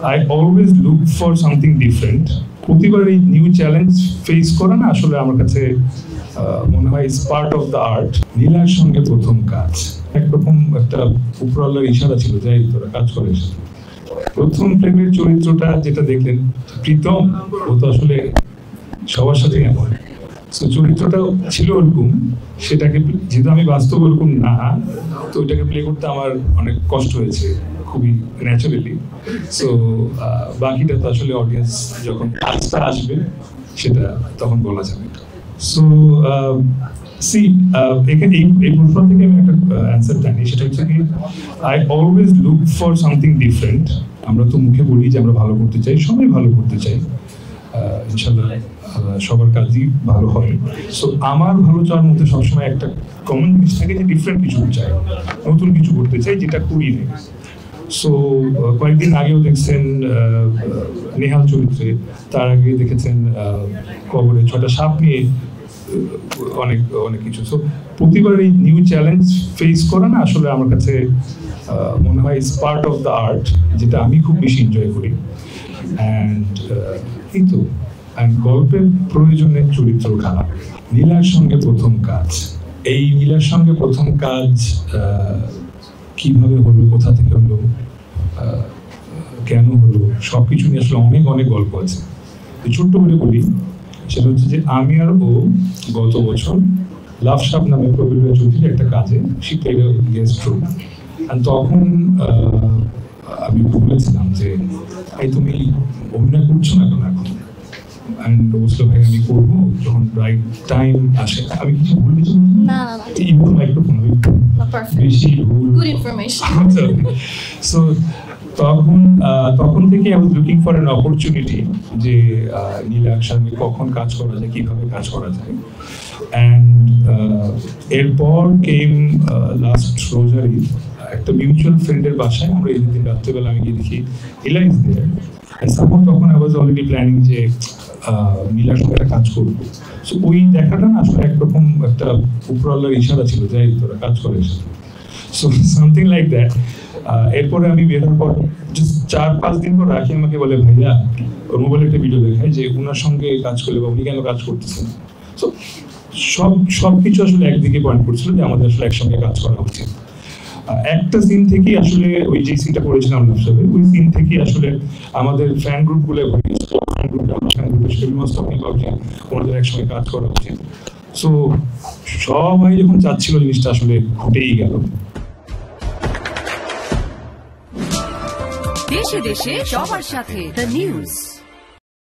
I always look for something different. প্রতিবার এই new challenge face করা না আসলে আমার কাছে মনে হয় is part of the art. নীলার সঙ্গে প্রথম কাজ একরকম একটা উপরওয়ালার ইশারা ছিল, যাই তোরা কাজ করে। প্রথম প্রেমের চরিত্রটা যেটা দেখলেন প্রীতম, ও তো আসলে সবার সাথে এমন, সো চরিত্রটা ছিল ওরকম। সেটাকে যেহেতু আমি বাস্তব ওরকম না, তো ওইটাকে প্লে করতে আমার অনেক কষ্ট হয়েছে খুবই ন্যাচারালি। সো বাকিটা তো আসলে অডিয়েন্স যখন কাজটা আসবে সেটা তখন বলা যাবে। সো এখানে এই প্রশ্ন থেকে আমি একটা অ্যান্সার জানি, সেটা হচ্ছে কি I always look for something different. আমরা তো মুখে বলি যে আমরা ভালো করতে চাই, সবাই ভালো করতে চাই, ইনশাল্লাহ সবার কাজই ভালো হয়। সো আমার ভালো চাওয়ার মধ্যে সবসময় একটা কমন জিনিস থাকে যে ডিফারেন্ট কিছু চাই, নতুন কিছু করতে চাই যেটা করি নেই। সো কয়েকদিন আগেও দেখছেন নেহাল চরিত্রে, তার আগে দেখেছেন কবরে 6টা সাপ নিয়ে অনেক অনেক কিছু। সো প্রতিবার এই নিউ চ্যালেঞ্জ ফেস করা না আসলে আমার কাছে মনে হয় is part of the art, যেটা আমি খুব বেশি এনজয় করি। অ্যান্ড কিন্তু গল্পের প্রয়োজনের চরিত্র খারাপ। নীলার সঙ্গে প্রথম কাজ, এই নীলার সঙ্গে প্রথম কাজ কিভাবে হলো, কোথা থেকে হলো, কেন হলো, সবকিছু নিয়ে আসলে অনেক অনেক গল্প আছে। ছোট্ট করে বলি, সেটা হচ্ছে যে আমি আর ও গত বছর লাভ সাপ নামে প্রবীর চৌধুরীর একটা কাজে শিখতে গেস্ট রুম। তখন আমি বলেছিলাম যে এই তুমি অভিনয় করছো না কেন এখন? অ্যান্ড বলছিল ভাই আমি করবো যখন রাইট টাইম আসে। আমি কিছু বলেছি না মাইক্রোফোন বেশি গুড ইনফরমেশন। সো তখন থেকে I was looking for an opportunity যে নীলার সঙ্গে কখন কাজ করা যায়, কিভাবে কাজ করা যায়। অ্যান্ড এরপর কেম লাস্ট রোজারি, একটা মিউচুয়াল ফ্রেন্ডের বাসায় আমরা এই দিন রাত্রেবেলা আমি গিয়ে দেখি নীলা ইজ দেয়ার। তখন আই ওয়াজ অলরেডি প্ল্যানিং যে নীলার সঙ্গে একটা কাজ করবো। সো ওই দেখাটা না আসলে একরকম একটা উপরওয়ালার ইশারা ছিল, যাই তোরা কাজ করে। So something like that. এরপরে আমি বেরোর পর 4-5 দিন পর রাখি আমাকে বলে ভাইয়া, ওর মোবাইলে একটা ভিডিও দেখায় যে ওনার সঙ্গে কাজ করলে বা উনি কেন কাজ করতেছেন। সো সবকিছু আসলে একদিকে পয়েন্ট করছিল যে আমাদের আসলে একসঙ্গে কাজ করা উচিত। একটা সিন থেকেই আসলে ওই যে সিনটা করেছিলাম লাভসাবে, ওই সিন থেকেই আসলে আমাদের ফ্যান গ্রুপ গুলো ওনাদের একসঙ্গে কাজ করা উচিত। সো সবাই যখন চাচ্ছিল জিনিসটা আসলে ঘটেই গেল। দেশে দেশে সবার সাথে দ্য নিউজ।